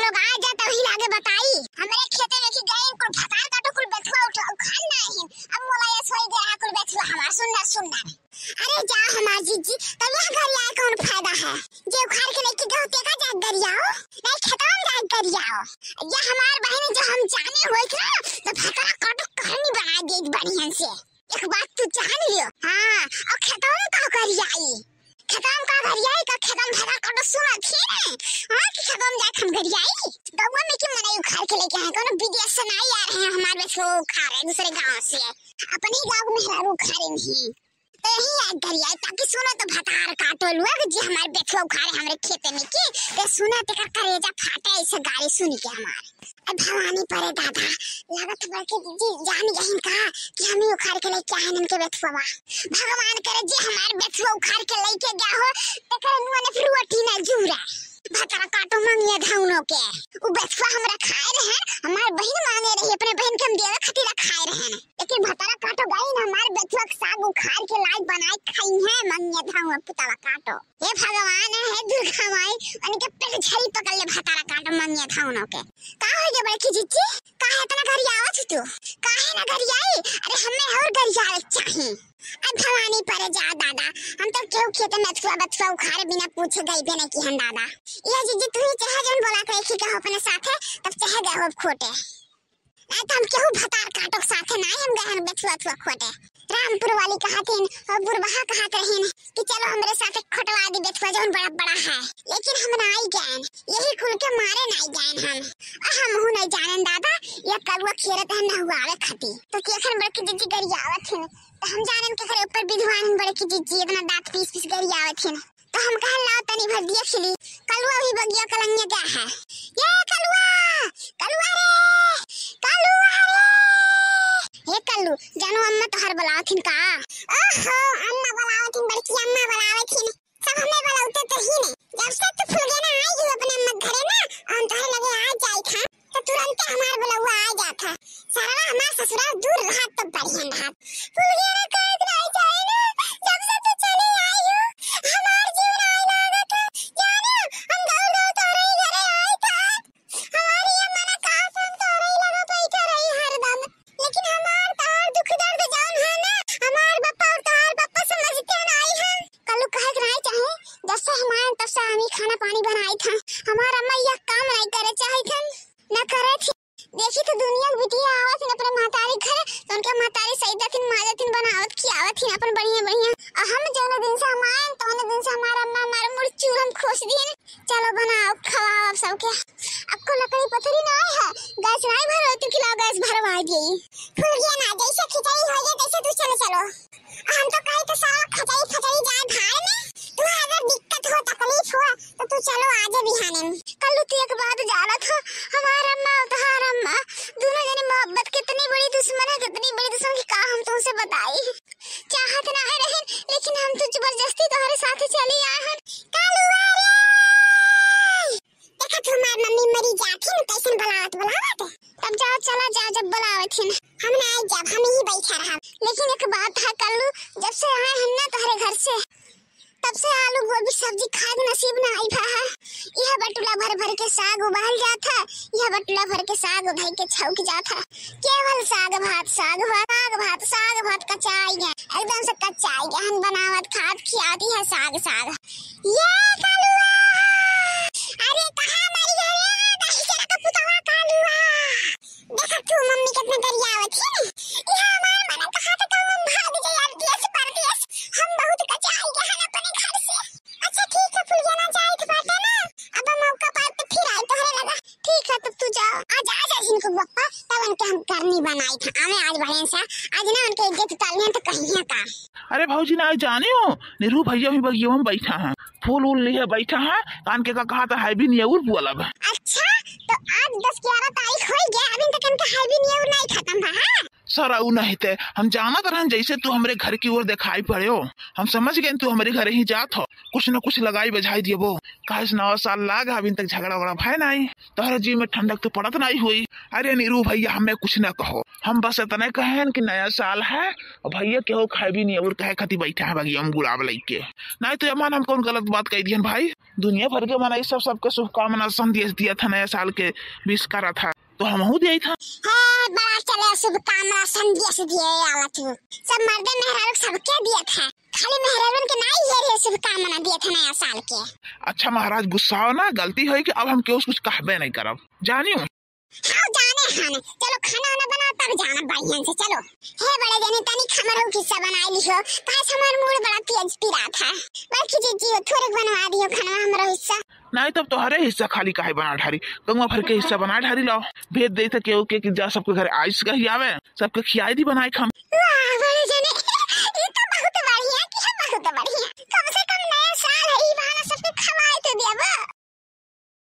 लोग आ जाता वही लागे बताई हमारे खेते में की गई कुल फटा काटो कुल बेथुआ उखाड़ ना है। अब मोला ये सोई गया कुल बेथुआ हमार सुनना अरे जा हमार जीजी तब यह घर आए कौन फायदा है जे उखाड़ के लेके गए ते का जा गरियाओ नहीं खेतों में जा गरियाओ। ये हमार बहन जो हम जाने होई ना तो फटा काटो कहानी बना दे बढ़िया से। एक बात तू जान लियो हां और खेतों में का गरियाई खतम का गरियाई का खतम भरा काटो सुना थी ने हां कि खतम जा खम गरियाई गवा में की मनाई उखाड़ के लेके आए कौन विदेश से नहीं आ रहे हैं हमारे बेचो खा रहे दूसरे गांव से अपनी गांव में हरारू खारे नहीं तो यही याद गरियाई ताकि सुनो तो भतार काटो लुआ जी हमारे बेचो उखाड़े हमारे खेते में की ते सुना ते का करेजा फाटे ऐसे गाड़ी सुन के हमारे भवानी परे दादा लागत बड़ के जी जान गई का कि हम ही उखाड़ के लेके आए इनके बेथुआ भगवान करे जी हमारे बेथुआ उखाड़ के लेके गया हो ते करे नुआ ने फिर रोटी ना जूरा भतरा काटो मांगिए धाउनो के उ बेथुआ हमरा खाए रहे हमार बहन मांगे रही अपने बहन के हम देवे खातिर खाए रहे लेकिन भतरा काटो गई ना हमार बेथुआ के साग उखाड़ के लाई बनाए खाई है मांगिए धाउ पुतला काटो हे भगवान है दुर्गा माई उनके पेट झड़ी पकड़ ले भतरा काटो मांगिए धाउनो के का हो गया बड़की जीजी काहे इतना गरियावत तू काहे ना गरियाई अरे हमें और गरियावे चाहिए। अब भवानी पर जा दादा हम तो क्यों खेते में बथुआ उखाड़े बिना पूछे गई भी नहीं कि हम दादा ये जीजी तू ही चाहे जन बोला करे कि कहो अपने साथे तब चाहे गए हो खोटे नहीं तो हम क्यों भतार काटो साथे नहीं हम गए बथुआ खोटे रामपुर वाली कहतीन और बुरबहा कहत रहीन कि चलो हमरे साथे खटवा दी बेथुआ जौन बड़ा बड़ा है लेकिन हम नहीं गए यही खुल के मारे नहीं गए हम हूं नहीं जानन दादा ये कलुआ खेरत है ना हुआ आवे खाती तो केखन बड़की जीजी गरियावत है तो हम जानन के करे ऊपर विद्वान बड़की जीजी इतना दांत पीस गरियावत है तो हम कहल लाओ तनी भर दिया खिली कलुआ भी बगिया कलंगे क्या है ये कलुआ कलुआ रे हे कल्लू जानो अम्मा तो हर बुलावथिन का ओहो अम्मा बुलावथिन बड़की अम्मा बुलावथिन सब हमें बुलाते तो ही नहीं जब से तू फुल गया ना आई जो अपने अम्मा घरे ना हम तो लगे आ जाई था तो तुरंत हमार बुलावा आ जाता सारा हमार ससुराल दूर रहा तो बढ़िया रहा फुल गया ना कद रह जाए ना जब से तू चली आई हो हमार जीवन आई लागत जाने हम दौड़ तोरे घरे आई था हमारी अम्मा ना कहा हम तोरे लगा बैठा रही हरदम लेकिन हमार तार दुख दर्द जान है ना हमार पापा और तार पापा समझते नहीं है कल्लू कहे कि नहीं चाहे जब से हम आए तब से हम ही खाना पानी बनाई था हमार अम्मा यह काम नहीं करे चाहे थन न करे थी देखी तो दुनिया बिटिया आवत है अपने मातारी घर तो उनके मातारी सईदा थी माजा थी बनावत खियावत थी अपन बढ़िया और हम जो दिन से हम आए तो उन दिन से हमारा अम्मा हमारे मुड़ चूर हम खोस दिए चलो बनाओ खवाओ सबके आपको लकड़ी पथरी ना है गैस नहीं भरो तो खिलाओ गैस भरवा दी फूल गया ना जैसे खिचड़ी हो गया तैसे तू चलो हम तो कहे तो सारा खचड़ी फचड़ी जाए भाड़ में तू अगर दिक्कत हो तकलीफ हो तो तू चलो आजे बिहाने में कल तू एक बात जाना था हमारा अम्मा और तुम्हारा अम्मा दोनों जने मोहब्बत कितनी बड़ी दुश्मन है कितनी बड़ी दुश्मन की का हम तुमसे बताई चाहत ना है रहन लेकिन हम तो जबरदस्ती तुम्हारे साथ चली आए हैं कालू देखा तुम्हारी मम्मी मरी जाती न कैसन बुलावत तब जाओ चला जाओ जब बुलावत थी हम ना आई जब हम ही बैठा रहा लेकिन एक बात है कल्लू जब से आए हम ना तुम्हारे घर से तब से आलू गोभी सब्जी खाद नसीब ना आई भा यह बटुला भर के साग उबाल जाता यह बटुला भर के साग धई के छौक जाता केवल साग भात कचाई है एकदम से कचाई गहन बनावत खाद खियाती है साग ये कालुआ अरे कहां मरी गया दही चला का पुतवा कालुआ देखा तू मम्मी कितना गरियावत है यह हमार मन कहा था तो हम भाग जाए देश परदेश हम बहुत कचाई गहन अपने घर से अच्छा ठीक है फुल जाना जाए तो बात है ना अब मौका पाए तो फिर आए तो लगा ठीक है तब तू जा आज जिनको पप्पा तब उनके हम करनी बनाई था हमें आज बहन सा आज ना उनके इज्जत उतारने तो कहीं का अरे भाऊजी ना जाने हो निरू भैया भी बगिया में बैठा है फूल उल लिए बैठा है कान के का कहा था है भी नहीं और बोला अच्छा तो आज 10-11 तारीख हो गया अभी तक इनका है भी नहीं और नहीं खत्म है सर ऊ नहीं थे हम जानत रहन जैसे तू हमरे घर की ओर दिखाई पड़े हो। हम समझ गए तू हमारे घर ही जात हो, कुछ न कुछ लगाई बजाई दियो। काश 9 साल लाग अभी तक झगड़ा वगड़ा भाई नहीं, तोहरे जी में ठंडक तो पड़त नहीं हुई। अरे नीरू भैया हमें कुछ न कहो, हम बस इतना कहें कि नया साल है और भैया केहू खाए भी नहीं और कहे खती बैठा है बगिया हम गुलाब लेके। नहीं तो अमान हम कौन गलत बात कह दियन भाई। दुनिया भर के मनाई सबके शुभकामना संदेश दिया था, नया साल के विश करा था तो हम दिया था। बड़ा चले शुभकामना संदेश दिए आला तू सब मर्दे मेहरारू सबके दिए था, खाली मेहरारू के नहीं ये शुभकामना दिए थे नया साल के। अच्छा महाराज गुस्सा हो ना, गलती है कि अब हम क्यों कुछ कहबे नहीं करब जानियो। हाँ जाने हाने, चलो खाना वाना बना तब जाना बढ़िया से। चलो हे बड़े जने तनी खमरो किस्सा बनाई लियो, काहे हमार मूड बड़ा तेज पिरा था। बल्कि जी थोड़े बनवा दियो खाना हमरो हिस्सा। नहीं तब तोहरे हिस्सा खाली काहे बना ढारी, गंगा भर के हिस्सा बना ढारी लाओ, भेज दे थे केहू के कि जा सबके घर आइस कही आवे, सबके खियाई दी बनाए खम। वाह बड़े जने ये तो बहुत बढ़िया कि बहुत बढ़िया, कम से कम नया साल है ई बहाना सबके खवाए तो देबो।